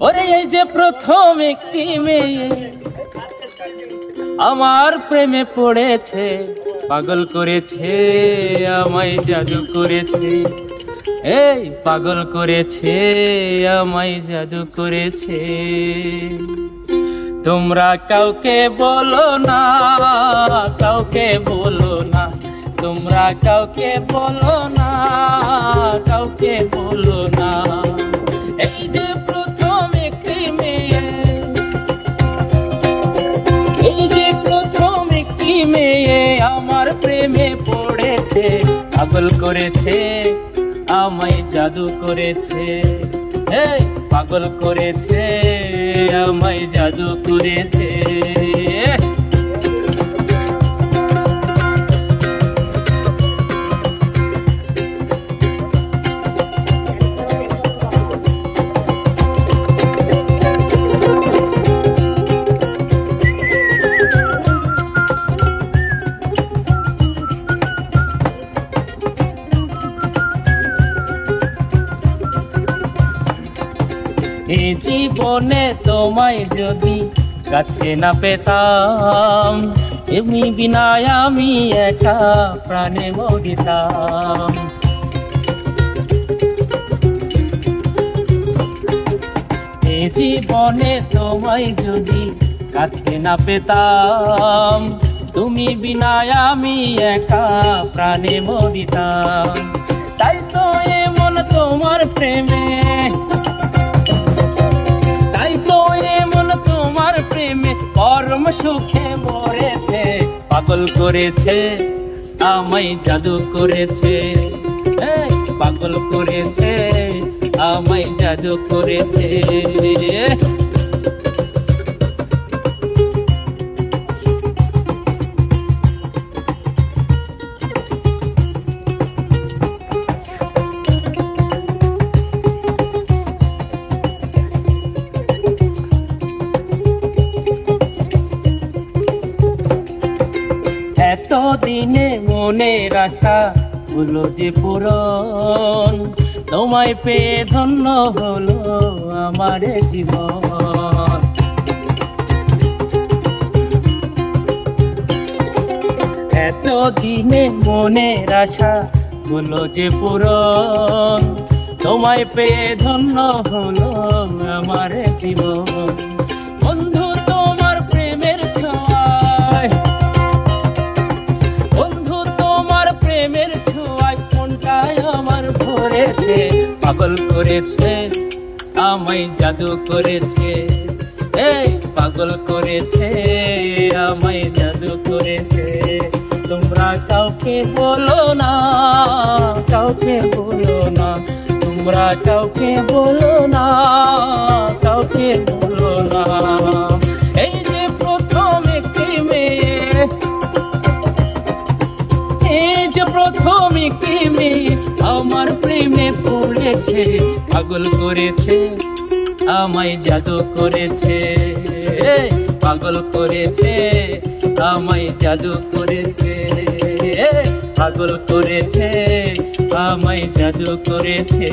ওরে এই যে প্রথম একটি মেয়ে আমার প্রেমে পড়েছে, পাগল করেছে আমায়, জাদু করেছে, এই পাগল করেছে আমায়, জাদু করেছে। তোমরা কাউকে বলো না, কাউকে বলো না, তোমরা কাউকে বলো না, কাউকে বলো না। এই যে প্রথম একটি মেয়ে, এই যে প্রথম একটি মেয়ে আমার প্রেমে পড়েছে, পাগল করেছে আমায়, জাদু করেছে, এই পাগল করেছে আমায়, জাদু করেছে। এই জীবনে তোমায় যদি কাছে না পেতাম, এমনি বিনায় আমি একা প্রাণে মরিতাম। এই জীবনে তোমায় যদি কাছে না পেতাম, তুমি বিনায় আমি একা প্রাণে মরিতাম। তাই তো এমন তোমার প্রেমে, পরম সুখে মরেছে, পাগল করেছে আমায়, জাদু করেছে, পাগল করেছে আমায়, জাদু করেছে। এতদিনে মনের আশা হলো যে পূরণ, তোমায় পেয়ে ধন্য হলো আমার জীবন। এতদিনে মনের আশা হলো যে পূরণ, তোমায় পেয়ে ধন্য হলো আমার জীবন। বন্ধু তোমার প্রেমের ছোঁয়ায়, পাগল করেছে আমায়, জাদু করেছে, এই পাগল করেছে আমায়, জাদু করেছে। তোমরা কাউকে বলো না, কাউকে বলো না, তোমরা কাউকে বলো না, কাউকে বলো না। এই যে প্রথম একটি মেয়ে, এই যে প্রথম একটি মেয়ে আমার প্রেমে পড়েছে, পাগল করেছে আমায়, জাদু করেছে, পাগল করেছে আমায়, জাদু করেছে, পাগল করেছে আমায়, জাদু করেছে।